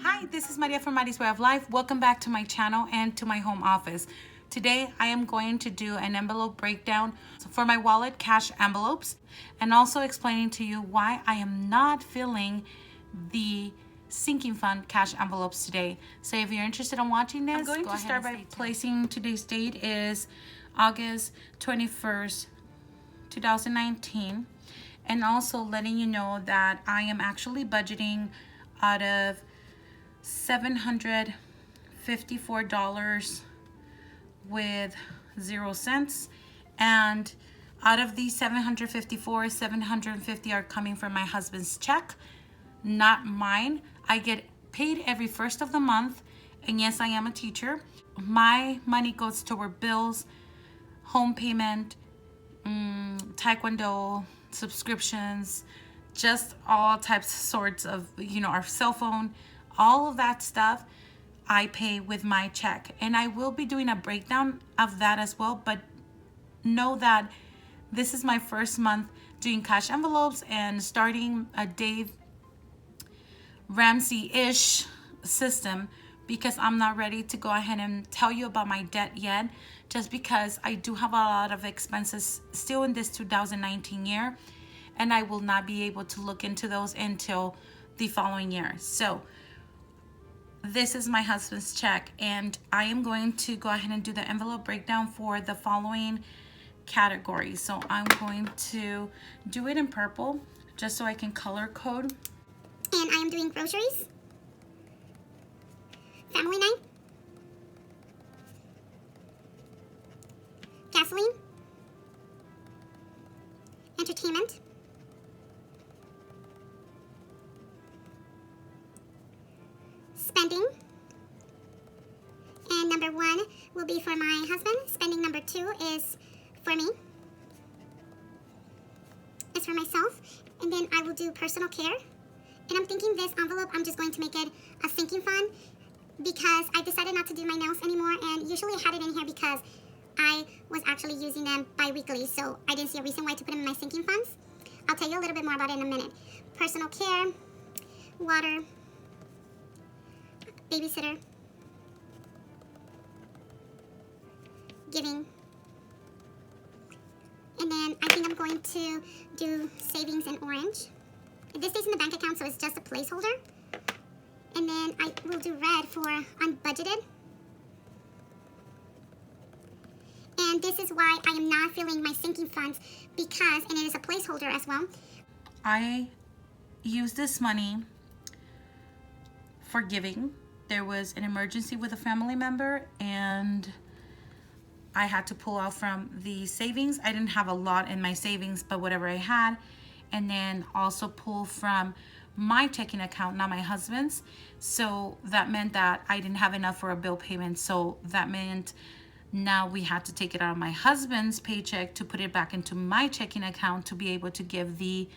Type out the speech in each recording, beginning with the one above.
Hi, this is Maria from Mari's Way of Life. Welcome back to my channel and to my home office. Today I am going to do an envelope breakdown for my wallet cash envelopes and also explaining to you why I am not filling the sinking fund cash envelopes today. So if you're interested in watching this, I'm going to start by placing today's date is August 21st, 2019, and also letting you know that I am actually budgeting out of $754 with 0 cents, and out of these 754, 750 are coming from my husband's check, not mine. I get paid every first of the month, and yes, I am a teacher. My money goes toward bills, home payment, taekwondo, subscriptions, just all types sorts of, our cell phone, all of that stuff I pay with my check. And I will be doing a breakdown of that as well, but know that this is my first month doing cash envelopes and starting a Dave Ramsey-ish system, because I'm not ready to go ahead and tell you about my debt yet, just because I do have a lot of expenses still in this 2019 year, and I will not be able to look into those until the following year. So this is my husband's check, and I am going to go ahead and do the envelope breakdown for the following categories. So I'm going to do it in purple just so I can color code. And I am doing groceries, family night, gasoline, entertainment, spending, and number 1 will be for my husband. Spending number 2 is for me, is for myself, and then I will do personal care. And I'm thinking this envelope, I'm just going to make it a sinking fund, because I decided not to do my nails anymore, and usually I had it in here because I was actually using them bi-weekly, so I didn't see a reason why to put them in my sinking funds. I'll tell you a little bit more about it in a minute. Personal care, water, babysitter, giving, and then I think I'm going to do savings in orange. This stays in the bank account, so it's just a placeholder. And then I will do red for unbudgeted. And this is why I am not filling my sinking funds, because, and it is a placeholder as well, I use this money for giving. There was an emergency with a family member, and I had to pull out from the savings. I didn't have a lot in my savings, but whatever I had, and then also pull from my checking account, not my husband's. So that meant that I didn't have enough for a bill payment. So that meant now we had to take it out of my husband's paycheck to put it back into my checking account to be able to give the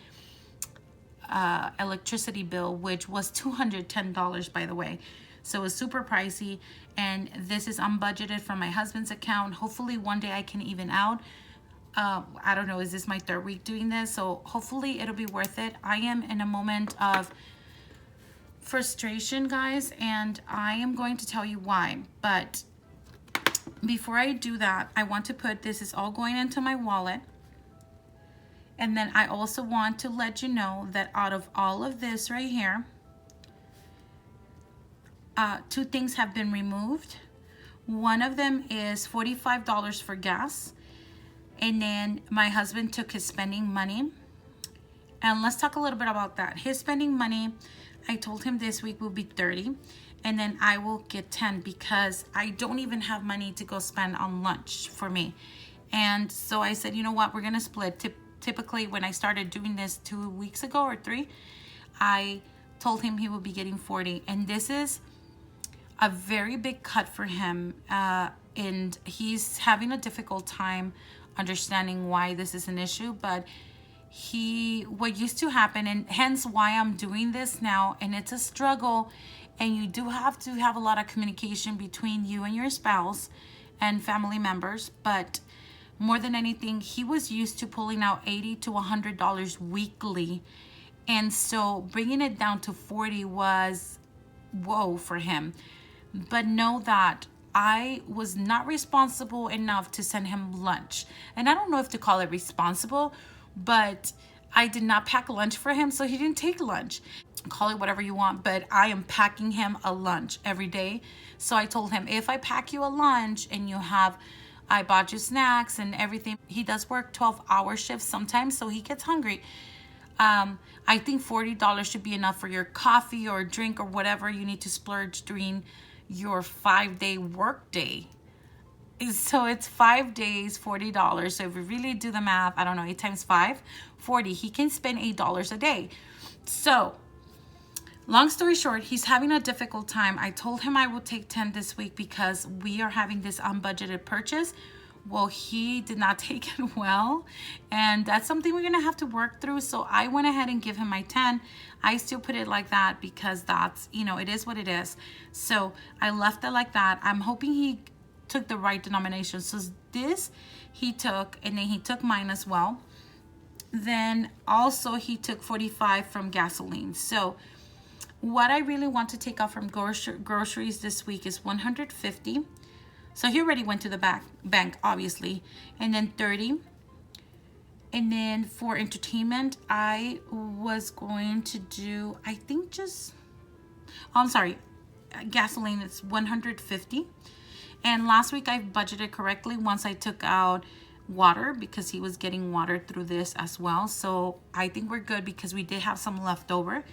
electricity bill, which was $210, by the way. So it's super pricey, and this is unbudgeted from my husband's account. Hopefully one day I can even out. I don't know, is this my 3rd week doing this? So hopefully it'll be worth it. I am in a moment of frustration, guys, and I am going to tell you why. But before I do that, I want to put, this is all going into my wallet. And then I also want to let you know that out of all of this right here, 2 things have been removed. One of them is $45 for gas. And then my husband took his spending money. And let's talk a little bit about that. His spending money, I told him this week will be 30. And then I will get 10 because I don't even have money to go spend on lunch for me. And so I said, you know what, we're going to split. Typically, when I started doing this 2 weeks ago or 3, I told him he would be getting 40. And this is a very big cut for him. And he's having a difficult time understanding why this is an issue, but what used to happen, and hence why I'm doing this now, and it's a struggle, and you do have to have a lot of communication between you and your spouse and family members, but more than anything, he was used to pulling out $80 to $100 weekly, and so bringing it down to 40 was whoa for him. But know that I was not responsible enough to send him lunch. And I don't know if to call it responsible, but I did not pack lunch for him, so he didn't take lunch. Call it whatever you want, but I am packing him a lunch every day. So I told him, if I pack you a lunch and I bought you snacks and everything. He does work 12-hour shifts sometimes, so he gets hungry. I think $40 should be enough for your coffee or drink or whatever you need to splurge during your 5-day work day. So it's 5 days, $40. So if we really do the math, I don't know, 8 times 5, 40. He can spend $8 a day. So long story short, he's having a difficult time. I told him I will take 10 this week because we are having this unbudgeted purchase. Well, he did not take it well, and that's something we're gonna have to work through. So I went ahead and give him my 10. I still put it like that because that's, it is what it is. So I left it like that. I'm hoping he took the right denomination. So this he took, and then he took mine as well. Then also he took 45 from gasoline. So what I really want to take out from groceries this week is 150. So he already went to the bank, obviously. And then 30. And then for entertainment, I was going to do, I think gasoline is 150. And last week I budgeted correctly once I took out water because he was getting water through this as well. So I think we're good because we did have some left over.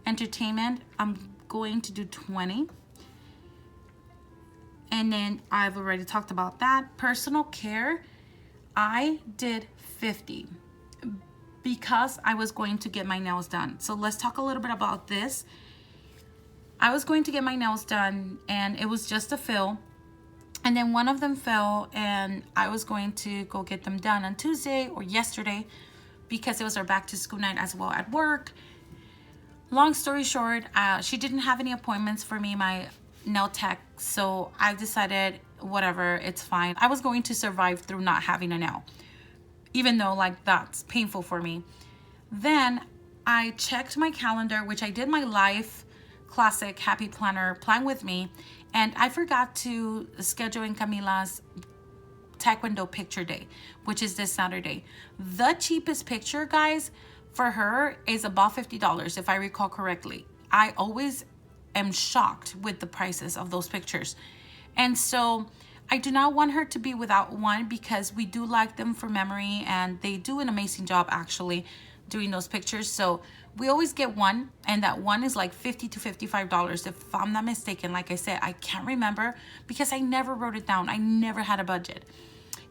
Entertainment, I'm going to do 20. And then I've already talked about that. Personal care, I did 50 because I was going to get my nails done. So let's talk a little bit about this. I was going to get my nails done and it was just a fill. And then one of them fell and I was going to go get them done on Tuesday or yesterday because it was our back to school night as well at work. Long story short, she didn't have any appointments for me, my nail tech, so I decided whatever, it's fine. I was going to survive through not having a nail, even though that's painful for me. Then I checked my calendar, which I did my Life Classic Happy Planner Plan with Me, and I forgot to schedule in Camila's Taekwondo picture day, which is this Saturday. The cheapest picture, guys, for her is about $50, if I recall correctly. I always am shocked with the prices of those pictures. And so I do not want her to be without one because we do like them for memory and they do an amazing job actually doing those pictures. So we always get one, and that one is like $50 to $55 if I'm not mistaken. Like I said, I can't remember because I never wrote it down. I never had a budget.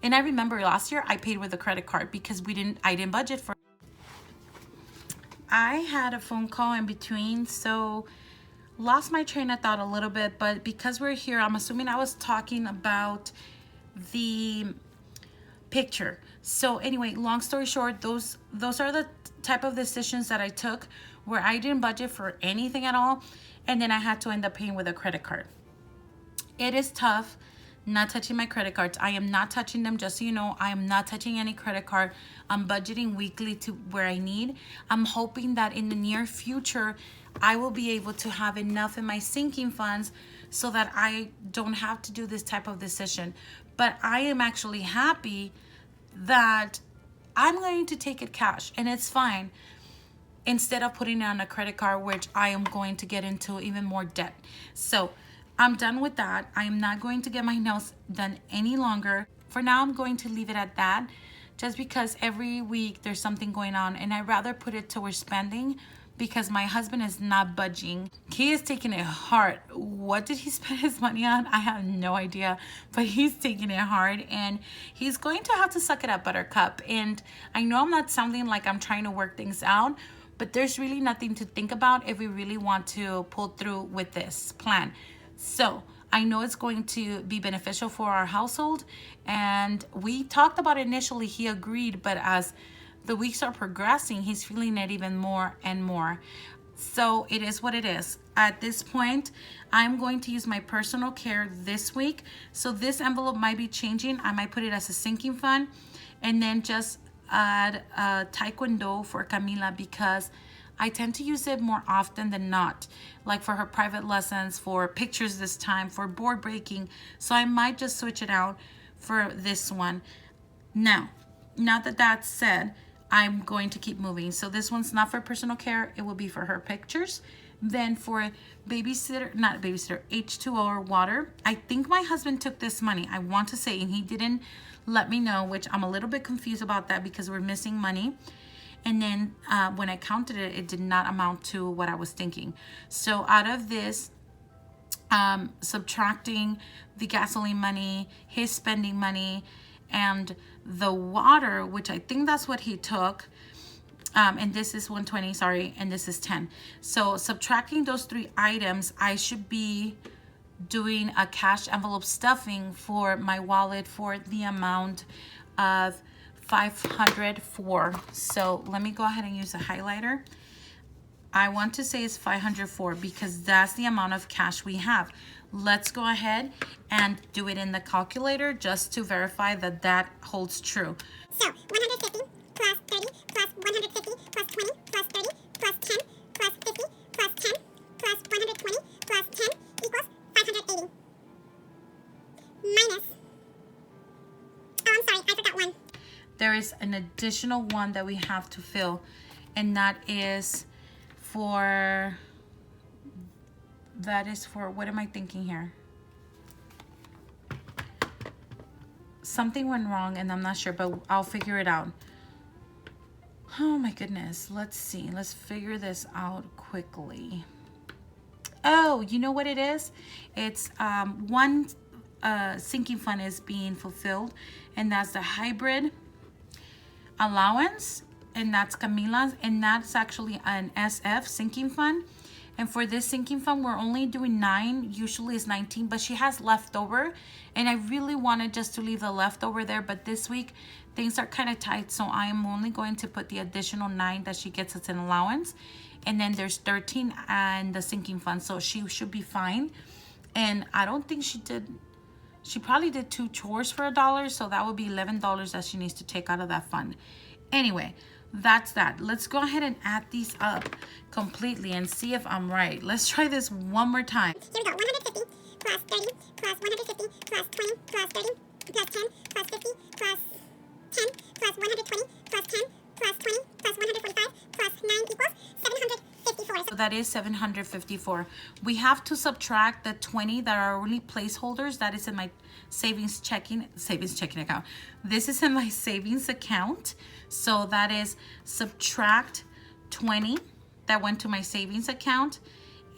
And I remember last year I paid with a credit card because I didn't budget for. I had a phone call in between, so lost my train of thought a little bit, but because we're here, I'm assuming I was talking about the picture. So anyway, long story short, those are the type of decisions that I took where I didn't budget for anything at all, and then I had to end up paying with a credit card. It is tough not touching my credit cards. I am not touching them, just so you know. I am not touching any credit card. I'm budgeting weekly to where I need. I'm hoping that in the near future I will be able to have enough in my sinking funds so that I don't have to do this type of decision. But I am actually happy that I'm going to take it cash, and it's fine, instead of putting it on a credit card, which I am going to get into even more debt. So I'm done with that. I am not going to get my nails done any longer. For now, I'm going to leave it at that, just because every week there's something going on, and I'd rather put it towards spending because my husband is not budging. He is taking it hard. What did he spend his money on? I have no idea, but he's taking it hard, and he's going to have to suck it up, Buttercup. And I know I'm not sounding like I'm trying to work things out, but there's really nothing to think about if we really want to pull through with this plan. So I know it's going to be beneficial for our household, and we talked about it initially. He agreed, but as the weeks are progressing, he's feeling it even more and more. So it is what it is. At this point, I'm going to use my personal care this week. So this envelope might be changing. I might put it as a sinking fund, and then just add Taekwondo for Camila because I tend to use it more often than not, like for her private lessons, for pictures this time, for board breaking. So I might just switch it out for this one. Now that that's said, I'm going to keep moving. So this one's not for personal care. It will be for her pictures. Then for babysitter, not babysitter, H2O or water, I think my husband took this money, I want to say, and he didn't let me know, which I'm a little bit confused about that because we're missing money. And then when I counted it, it did not amount to what I was thinking. So out of this, subtracting the gasoline money, his spending money, and the water, which I think that's what he took, and this is 120, sorry, and this is 10. So subtracting those 3 items, I should be doing a cash envelope stuffing for my wallet for the amount of 504. So let me go ahead and use a highlighter. I want to say it's 504 because that's the amount of cash we have. Let's go ahead and do it in the calculator just to verify that that holds true. So 150 plus 30 plus 150 plus 20 plus 30 plus 10 plus 50 plus 10 plus 120 plus 10 equals 580. Minus, oh, I'm sorry, I forgot one. There is an additional one that we have to fill, and that is for, what am I thinking here? Something went wrong and I'm not sure, but I'll figure it out. Oh my goodness, let's see. Let's figure this out quickly. Oh, you know what it is? It's one sinking fund is being fulfilled, and that's the hybrid allowance, and that's Camila's, and that's actually an SF sinking fund. And for this sinking fund, we're only doing 9. Usually it's 19, but she has leftover, and I really wanted just to leave the leftover there, but this week things are kind of tight, so I am only going to put the additional 9 that she gets as an allowance. And then there's 13 and the sinking fund, so she should be fine. And I don't think she probably did 2 chores for $1, so that would be $11 that she needs to take out of that fund. Anyway, that's that. Let's go ahead and add these up completely and see if I'm right. Let's try this one more time. Here we go. 150 plus 30 plus 150 plus 20 plus 30 plus 10 plus 50 plus 10 plus 120 plus 10 plus 20 plus 145 plus 9 equals 754. So that is 754. We have to subtract the 20 that are only placeholders. That is in my savings checking account. This is in my savings account. So that is subtract 20 that went to my savings account,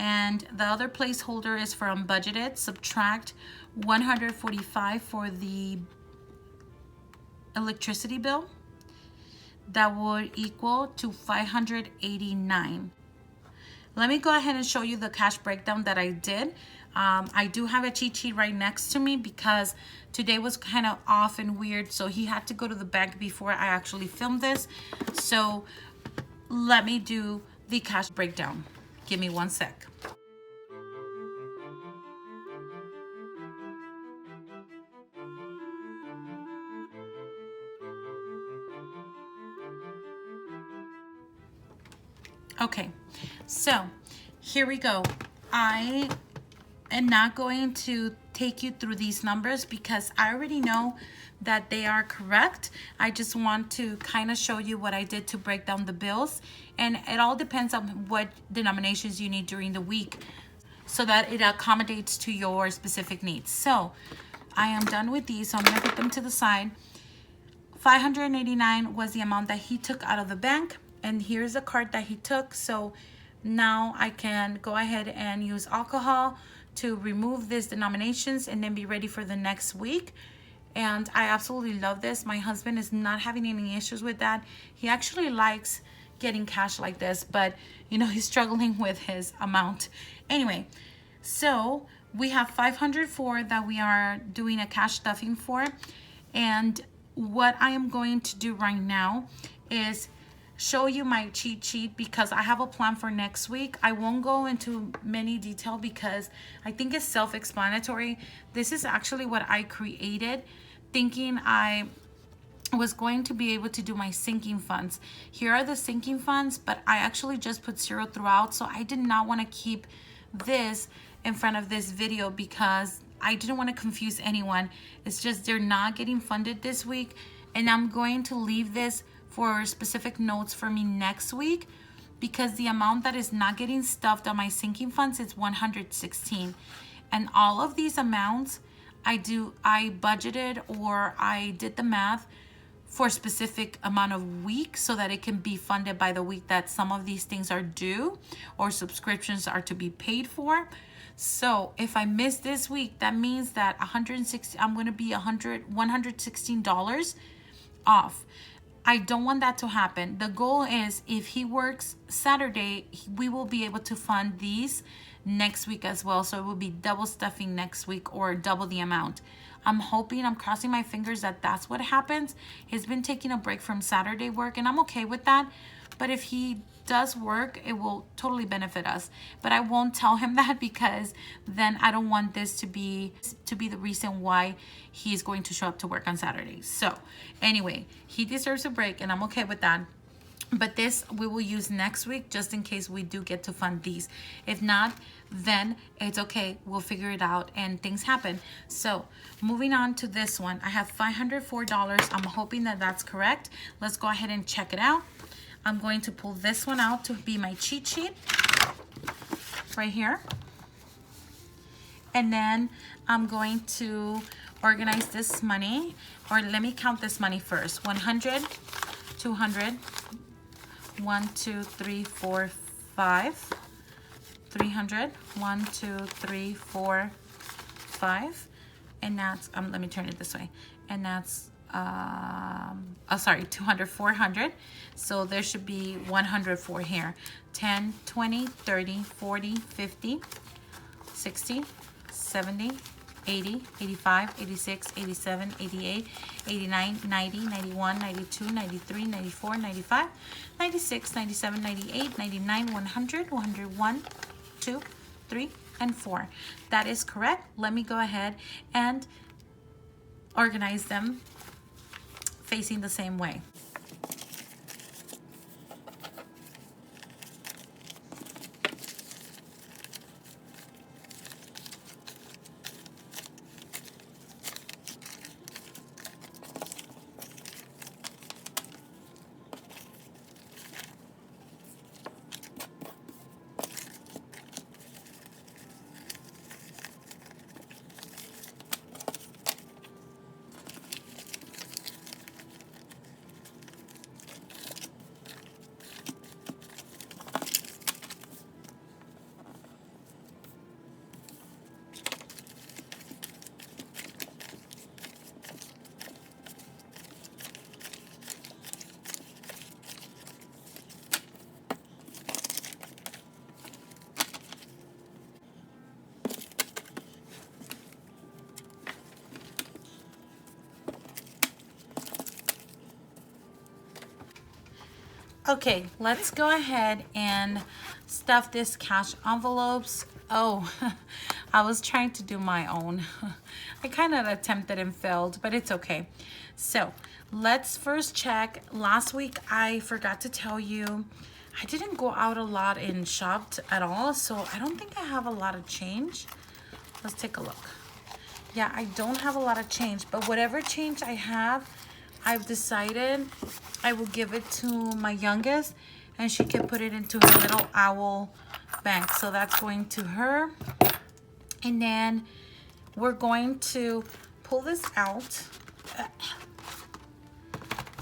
and the other placeholder is for unbudgeted. Subtract 145 for the electricity bill. That would equal to 589. Let me go ahead and show you the cash breakdown that I did. I do have a cheat sheet right next to me because today was kind of off and weird, so he had to go to the bank before I actually filmed this. So let me do the cash breakdown. Give me one sec. Okay, so here we go. I am not going to take you through these numbers because I already know that they are correct. I just want to kind of show you what I did to break down the bills, and it all depends on what denominations you need during the week so that it accommodates to your specific needs. So I am done with these, so I'm going to put them to the side. 589 was the amount that he took out of the bank, and here's the card that he took. So now I can go ahead and use alcohol to remove these denominations and then be ready for the next week. And I absolutely love this. My husband is not having any issues with that. He actually likes getting cash like this, but you know, he's struggling with his amount. Anyway, so we have 504 that we are doing a cash stuffing for. And what I am going to do right now is show you my cheat sheet because I have a plan for next week. I won't go into many detail because I think it's self-explanatory. This is actually what I created, thinking I was going to be able to do my sinking funds. Here are the sinking funds, but I actually just put 0 throughout, so I did not want to keep this in front of this video because I didn't want to confuse anyone. It's just they're not getting funded this week, and I'm going to leave this for specific notes for me next week because the amount that is not getting stuffed on my sinking funds is 116. And all of these amounts I budgeted or I did the math for a specific amount of weeks so that it can be funded by the week that some of these things are due or subscriptions are to be paid for. So if I miss this week, that means that I'm going to be $116 off. I don't want that to happen. The goal is if he works Saturday, we will be able to fund these next week as well. So it will be double stuffing next week or double the amount. I'm crossing my fingers that that's what happens. He's been taking a break from Saturday work and I'm okay with that. But if he does work, it will totally benefit us. But I won't tell him that because then I don't want this to be the reason why he's going to show up to work on Saturday. So anyway, he deserves a break and I'm okay with that. But this we will use next week just in case we do get to fund these. If not, then it's okay. We'll figure it out and things happen. So moving on to this one, I have $504. I'm hoping that that's correct. Let's go ahead and check it out. I'm going to pull this one out to be my cheat sheet right here. And then I'm going to organize this money, or let me count this money first. 100, 200, 1, 2, 3, 4, 5, 300, 1, 2, 3, 4, 5, and that's let me turn it this way, and that's 200, 400, so there should be 104 here. 10, 20, 30, 40, 50, 60, 70, 80, 85, 86, 87, 88, 89, 90, 91, 92, 93, 94, 95, 96, 97, 98, 99, 100, 101, 2, 3, and 4. That is correct. Let me go ahead and organize them facing the same way. Okay, let's go ahead and stuff this cash envelopes. Oh, I was trying to do my own. I kind of attempted and failed, but it's okay. So let's first check. Last week, I forgot to tell you, I didn't go out a lot and shopped at all, so I don't think I have a lot of change. Let's take a look. Yeah, I don't have a lot of change, but whatever change I have, I've decided I will give it to my youngest and she can put it into her little owl bank. So that's going to her. And then we're going to pull this out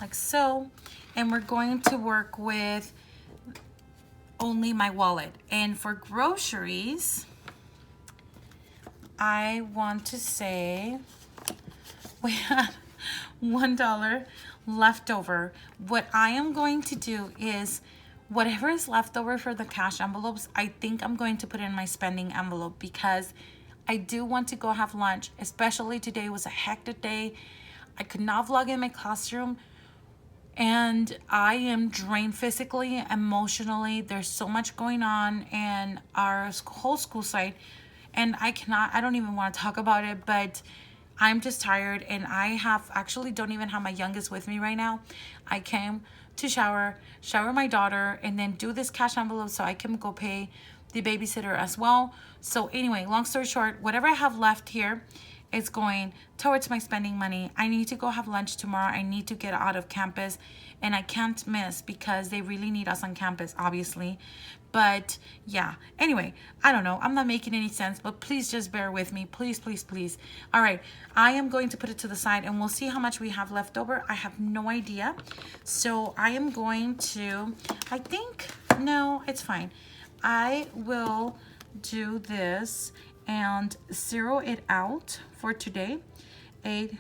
like so. And we're going to work with only my wallet. And for groceries, I want to say we have $1 left over. What I am going to do is whatever is left over for the cash envelopes, I think I'm going to put in my spending envelope because I do want to go have lunch, especially today was a hectic day. I could not vlog in my classroom and I am drained physically, emotionally. There's so much going on in our whole school site and I don't even want to talk about it, but I'm just tired, and I have actually don't even have my youngest with me right now. I came to shower my daughter, and then do this cash envelope so I can go pay the babysitter as well. So anyway, long story short, whatever I have left here is going towards my spending money. I need to go have lunch tomorrow. I need to get out of campus, and I can't miss because they really need us on campus, obviously. But yeah, anyway, I don't know. I'm not making any sense, but please just bear with me. Please, please, please. All right, I am going to put it to the side, and we'll see how much we have left over. I have no idea. So I am going to, I think, no, it's fine. I will do this and zero it out for today. 8,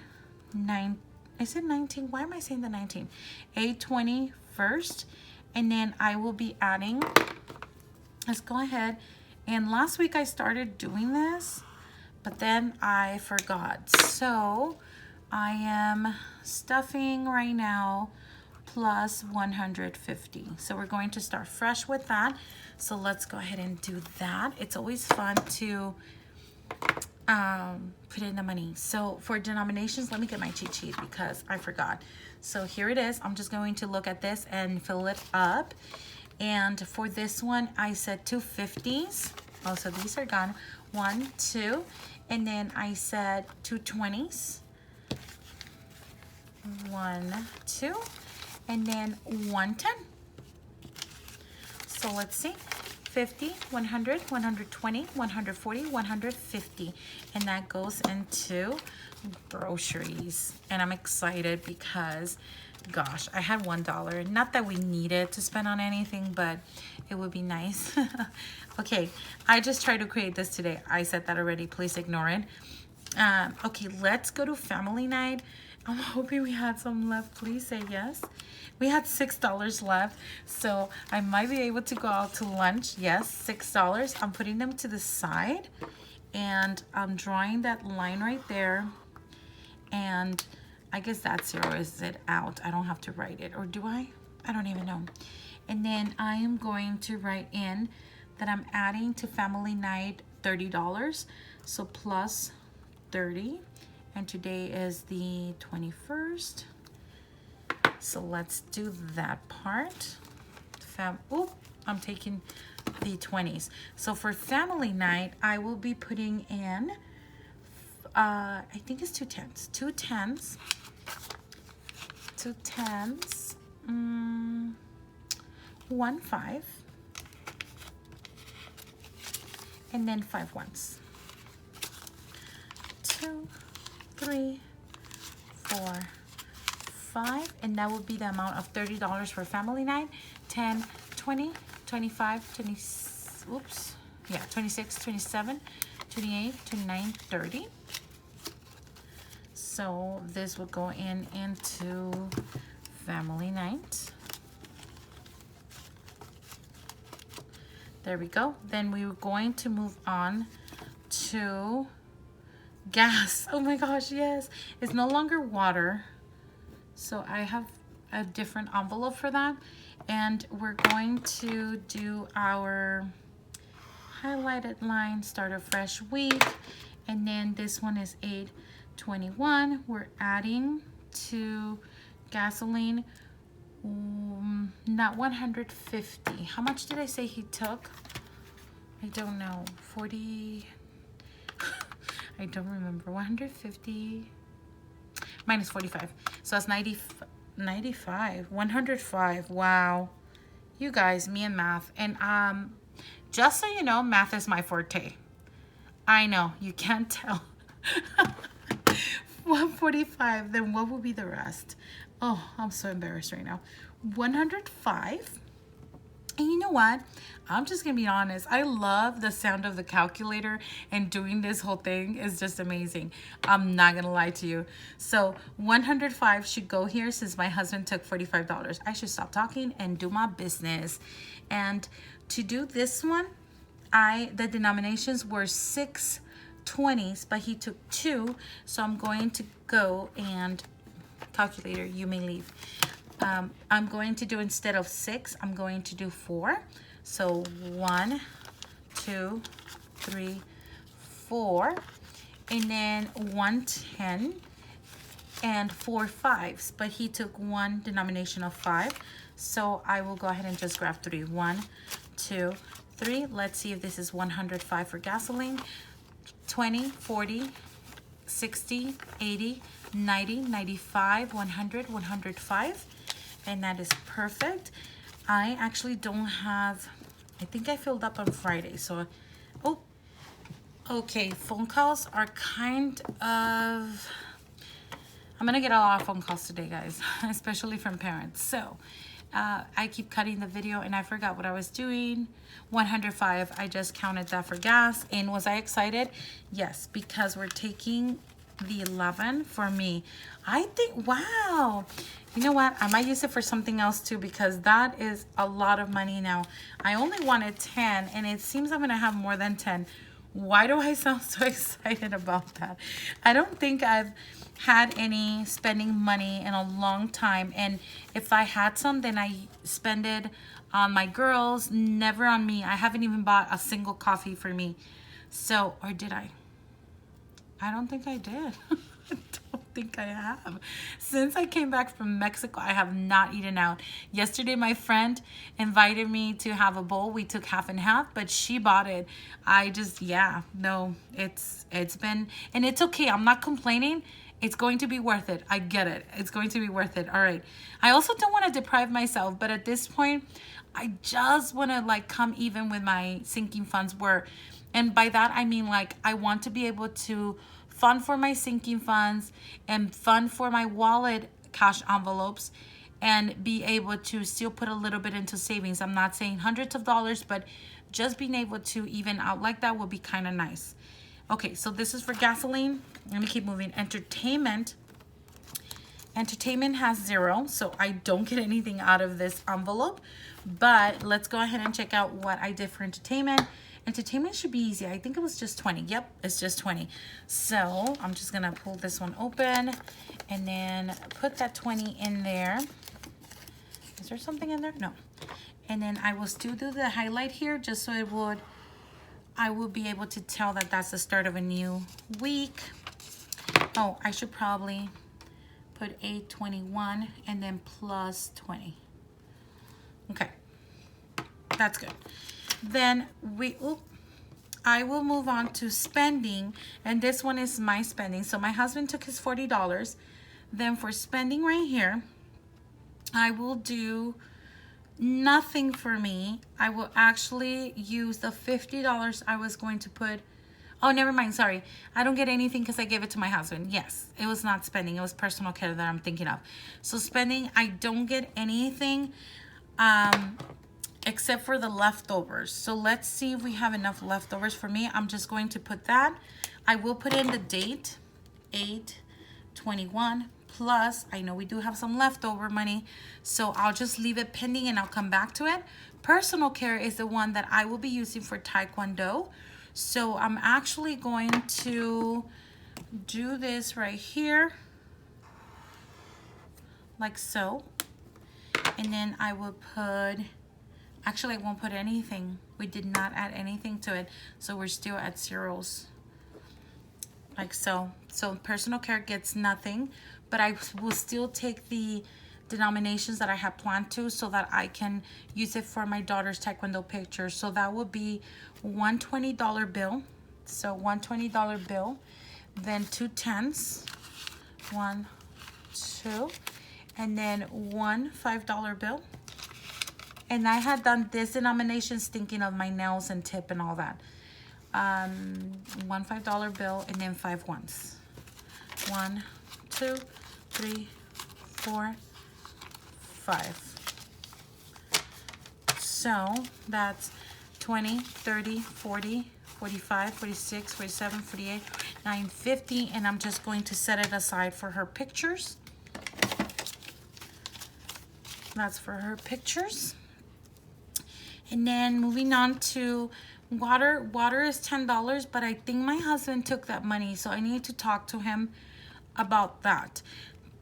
9, is it 19? Why am I saying the 19? 8/20 first, and then I will be adding, let's go ahead, and last week I started doing this, but then I forgot. So I am stuffing right now plus 150. So we're going to start fresh with that. So let's go ahead and do that. It's always fun to put in the money. So for denominations, let me get my cheat sheet because I forgot. So here it is. I'm just going to look at this and fill it up. And for this one, I said 250s. Oh, so these are gone. 1, 2, and then I said 220s. 1, 2, and then 110. So let's see. 50, 100, 120, 140, 150. And that goes into groceries. And I'm excited because, gosh, I had $1. Not that we needed to spend on anything, but it would be nice. Okay, I just tried to create this today. I said that already. Please ignore it. Okay, let's go to family night. I'm hoping we had some left. Please say yes. We had $6 left, so I might be able to go out to lunch. Yes, $6. I'm putting them to the side, and I'm drawing that line right there. And I guess that zeroes it out. I don't have to write it, or do I? I don't even know. And then I am going to write in that I'm adding to family night $30. So plus 30. And today is the 21st. So let's do that part. I'm taking the 20s. So for family night, I will be putting in, I think it's 2 10s. 2 10s. 2 10s. 1 5. And then 5 ones. 2, 3, 4, 5, and that would be the amount of $30 for family night. 10, 20, 25, 20, oops, yeah, 26, 27, 28, 29, 30. So this would go into family night. There we go. Then we were going to move on to gas. Oh my gosh, yes. It's no longer water. So I have a different envelope for that. And we're going to do our highlighted line, start a fresh week. And then this one is 8/21. We're adding to gasoline, not 150. How much did I say he took? I don't know. 40. I don't remember. 150 minus 45. So that's 95. 105. Wow. You guys, me and math. And just so you know, math is my forte. I know, you can't tell. 145, then what will be the rest? Oh, I'm so embarrassed right now. 105. And you know what? I'm just gonna be honest. I love the sound of the calculator, and doing this whole thing is just amazing. I'm not gonna lie to you. So 105 should go here since my husband took $45. I should stop talking and do my business. And to do this one, the denominations were 6 20s, but he took 2. So I'm going to go and, calculator, you may leave. I'm going to do, instead of 6, I'm going to do 4. So 1, 2, 3, 4. and then 110 and 4 5s, but he took one denomination of 5. So I will go ahead and just grab 3. 1, 2, 3. Let's see if this is 105 for gasoline. 20, 40, 60, 80, 90, 95, 100, 105. And that is perfect. I actually don't have, I think I filled up on Friday. So, oh, okay. Phone calls are kind of, I'm gonna get a lot of phone calls today, guys, especially from parents. So I keep cutting the video and I forgot what I was doing. 105, I just counted that for gas. And was I excited? Yes, because we're taking the 11 for me. I think, wow. You know what? I might use it for something else too, because that is a lot of money now. I only wanted 10 and it seems I'm gonna have more than 10. Why do I sound so excited about that? I don't think I've had any spending money in a long time. And if I had some, then I spend it on my girls, never on me. I haven't even bought a single coffee for me. So, or did I? I don't think I did. I don't think I have. Since I came back from Mexico, I have not eaten out. Yesterday, my friend invited me to have a bowl. We took half and half, but she bought it. I just, yeah, no, it's been, and it's okay. I'm not complaining. It's going to be worth it. I get it. It's going to be worth it. All right. I also don't want to deprive myself, but at this point, I just want to like come even with my sinking funds where, and by that, I mean like I want to be able to fund for my sinking funds and fund for my wallet cash envelopes and be able to still put a little bit into savings. I'm not saying hundreds of dollars, but just being able to even out like that would be kind of nice. Okay, so this is for gasoline. Let me keep moving. Entertainment has 0, so I don't get anything out of this envelope. But let's go ahead and check out what I did for entertainment. Entertainment should be easy. I think it was just 20. Yep, it's just 20. So I'm just gonna pull this one open and then put that 20 in there. Is there something in there? No. And then I will still do the highlight here just so I will be able to tell that that's the start of a new week. Oh, I should probably put 821 and then plus 20. Okay, that's good. Then I will move on to spending, and this one is my spending. So my husband took his $40. Then for spending right here, I will do nothing for me. I will actually use the $50 I was going to put. Oh, never mind. Sorry. I don't get anything because I gave it to my husband. Yes, it was not spending. It was personal care that I'm thinking of. So spending, I don't get anything except for the leftovers. So let's see if we have enough leftovers for me. I'm just going to put that. I will put in the date, 8/21, plus I know we do have some leftover money. So I'll just leave it pending and I'll come back to it. Personal care is the one that I will be using for Taekwondo. So I'm actually going to do this right here, like so. And then I will put, actually I won't put anything. We did not add anything to it. So we're still at zeros, like so. So personal care gets nothing, but I will still take the denominations that I have planned to so that I can use it for my daughter's Taekwondo picture. So that will be one $20 bill. So one $20 bill, then 2 10s, 1, 2, and then one $5 bill. And I had done this denominations thinking of my nails and tip and all that. One $5 bill and then 5 ones. 1, 2, 3, 4, 5. So that's 20, 30, 40, 45, 46, 47, 48, 49, 50. And I'm just going to set it aside for her pictures. That's for her pictures. And then moving on to water. Water is $10, but I think my husband took that money, so I need to talk to him about that.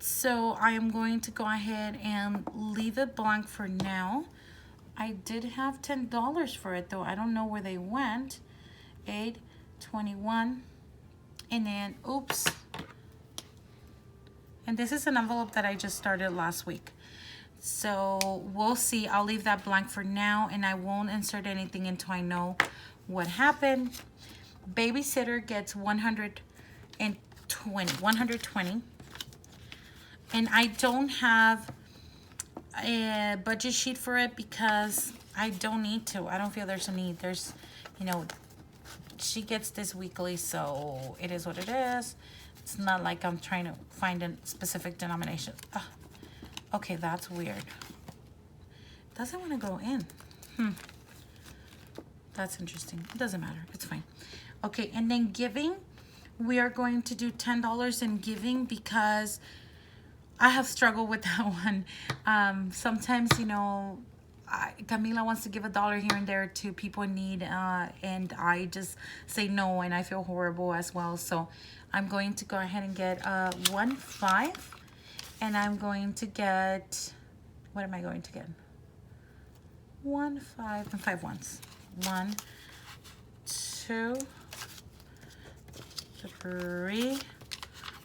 So I am going to go ahead and leave it blank for now. I did have $10 for it though. I don't know where they went. 8/21. And then, oops. And this is an envelope that I just started last week. So we'll see. I'll leave that blank for now, and I won't insert anything until I know what happened. Babysitter gets 120. And I don't have a budget sheet for it because I don't need to. I don't feel there's a need. There's, you know, she gets this weekly, so it is what it is. It's not like I'm trying to find a specific denomination. Okay, that's weird. Doesn't want to go in. That's interesting. It doesn't matter. It's fine. Okay, and then giving. We are going to do $10 in giving because I have struggled with that one. Sometimes, you know, Camila wants to give $1 here and there to people in need, and I just say no, and I feel horrible as well. So I'm going to go ahead and get 1.5, and I'm going to get, what am I going to get? 1, 5, and 5 ones. 1, 2, 3,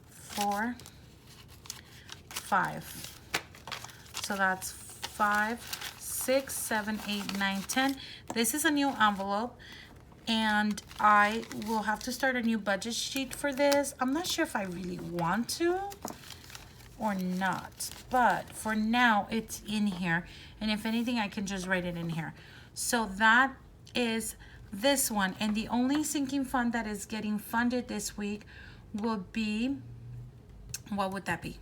4, 5. So that's 5, 6, 7, 8, 9, 10. This is a new envelope, and I will have to start a new budget sheet for this. I'm not sure if I really want to or not, but for now it's in here, and if anything I can just write it in here. So that is this one, and the only sinking fund that is getting funded this week will be, what would that be?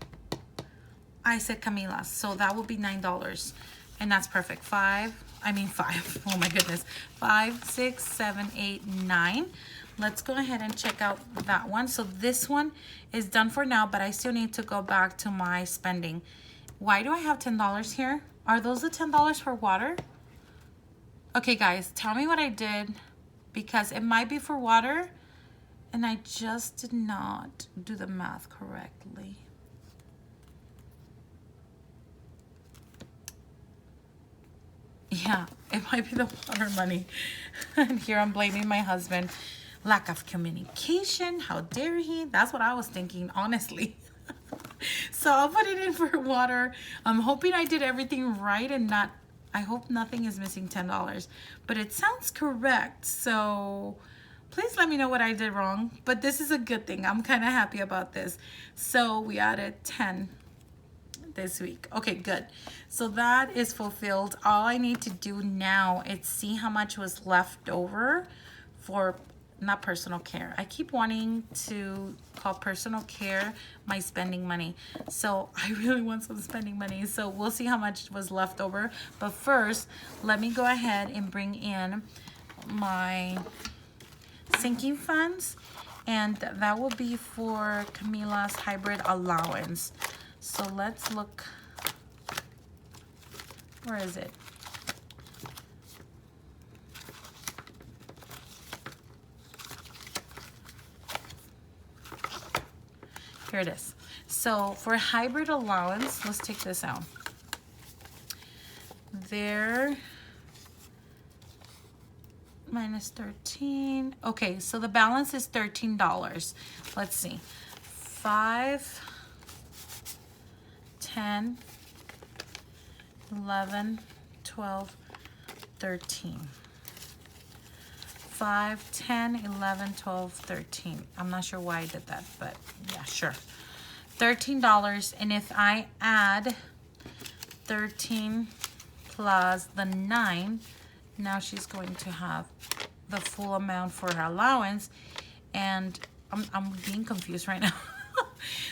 I said Camila's, so that will be $9, and that's perfect. 5. Oh my goodness. 5, 6, 7, 8, 9. Let's go ahead and check out that one. So this one is done for now, but I still need to go back to my spending. Why do I have $10 here? Are those the $10 for water? Okay, guys, tell me what I did, because it might be for water, and I just did not do the math correctly. Yeah, it might be the water money. And here I'm blaming my husband. Lack of communication. How dare he? That's what I was thinking, honestly. So I'll put it in for water. I'm hoping I did everything right and not, I hope nothing is missing $10. But it sounds correct. So please let me know what I did wrong. But this is a good thing. I'm kind of happy about this. So we added 10 this week. Okay, good. So that is fulfilled. All I need to do now is see how much was left over for, not personal care. I keep wanting to call personal care my spending money. So I really want some spending money. So we'll see how much was left over. But first, let me go ahead and bring in my sinking funds. And that will be for Camila's hybrid allowance. So let's look, where is it? Here it is. So for hybrid allowance, let's take this out. There, minus 13. Okay, so the balance is $13. Let's see. 5, 10, 11, 12, 13. 5, 10, 11, 12, 13. I'm not sure why I did that, but yeah, sure. $13. And if I add 13 plus the 9, now she's going to have the full amount for her allowance. And I'm being confused right now.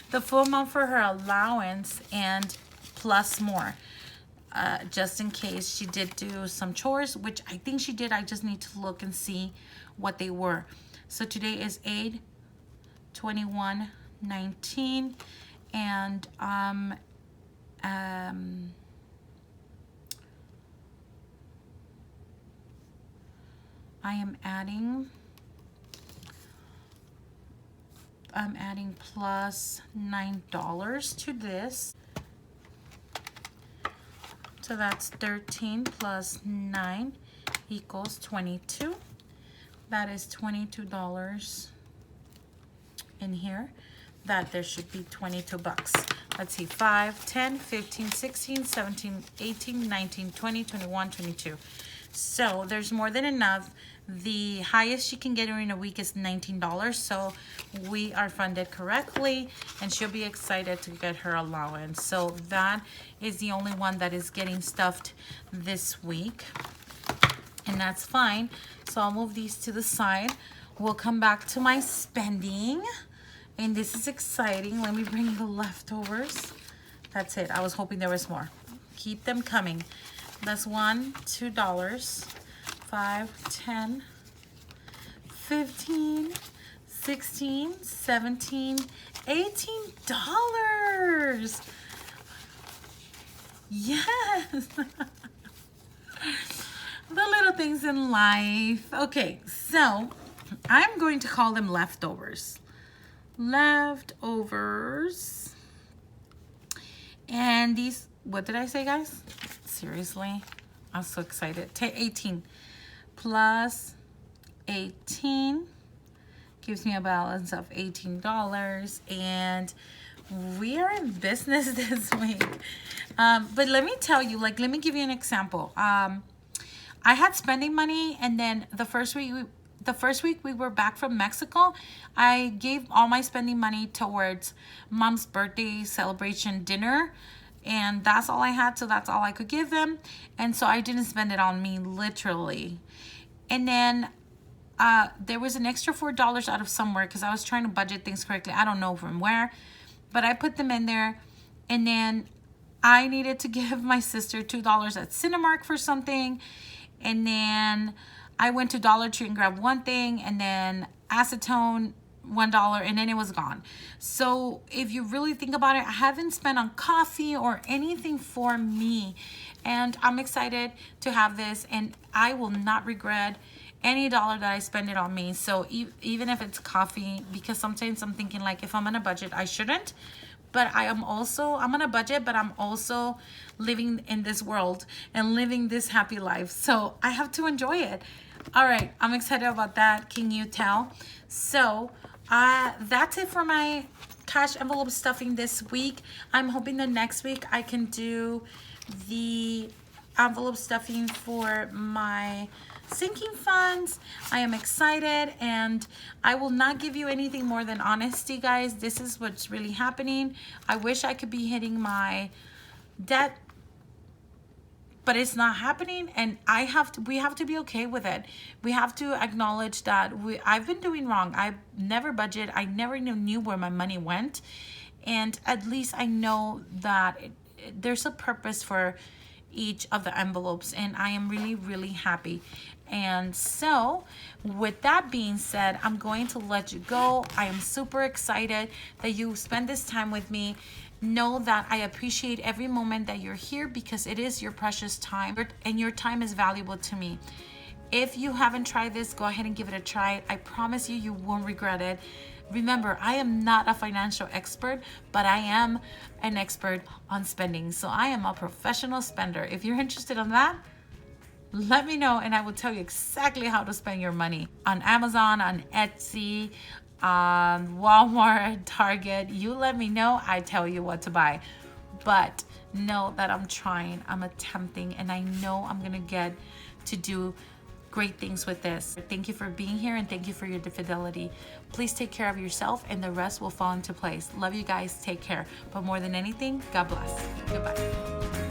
The full amount for her allowance and plus more. Just in case she did do some chores, which I think she did. I just need to look and see what they were. So today is 8/21/19, and I am adding. I'm adding plus $9 to this. So that's 13 plus 9 equals 22. That is $22. in here that there should be 22 bucks. Let's see, 5, 10, 15, 16, 17, 18, 19, 20, 21, 22. So there's more than enough. The highest she can get during a week is $19. So we are funded correctly and she'll be excited to get her allowance. So that is the only one that is getting stuffed this week. And that's fine. So I'll move these to the side. We'll come back to my spending. And this is exciting. Let me bring the leftovers. That's it. I was hoping there was more. Keep them coming. That's $1, $2, 5, 10, 15, 16, 17, $18. Yes. The little things in life. Okay, so I'm going to call them leftovers. Leftovers. And these, what did I say, guys? Seriously, I'm so excited. 18 plus 18 gives me a balance of $18, and we are in business this week. But let me tell you, like, let me give you an example. I had spending money, and then the first week we were back from Mexico, I gave all my spending money towards Mom's birthday celebration dinner. And that's all I had, so that's all I could give them. And so I didn't spend it on me, literally. And then there was an extra $4 out of somewhere because I was trying to budget things correctly. I don't know from where, but I put them in there. And then I needed to give my sister $2 at Cinemark for something. And then I went to Dollar Tree and grabbed one thing, and then acetone, $1, and then it was gone. So if you really think about it, I haven't spent on coffee or anything for me, and I'm excited to have this, and I will not regret any dollar that I spend it on me. So even if it's coffee, because sometimes I'm thinking, like, if I'm on a budget, I shouldn't. But I'm on a budget, but I'm also living in this world and living this happy life. So I have to enjoy it. All right, I'm excited about that. Can you tell? So that's it for my cash envelope stuffing this week. I'm hoping that next week I can do the envelope stuffing for my sinking funds. I am excited, and I will not give you anything more than honesty, guys. This is what's really happening. I wish I could be hitting my debt, but it's not happening, and we have to be okay with it. We have to acknowledge that I've been doing wrong. I never budget. I never knew where my money went, and at least I know that there's a purpose for each of the envelopes, and I am really, really happy. And so with that being said, I'm going to let you go. I am super excited that you spend this time with me. Know that I appreciate every moment that you're here, because it is your precious time, and your time is valuable to me. If you haven't tried this, go ahead and give it a try. I promise you, you won't regret it. Remember, I am not a financial expert, but I am an expert on spending. So I am a professional spender. If you're interested in that, let me know, and I will tell you exactly how to spend your money on Amazon, on Etsy, Walmart, Target. You let me know, I tell you what to buy. But know that I'm trying, I'm attempting, and I know I'm gonna get to do great things with this. Thank you for being here, and thank you for your fidelity. Please take care of yourself, and the rest will fall into place. Love you guys. Take care. But more than anything, God bless. Goodbye.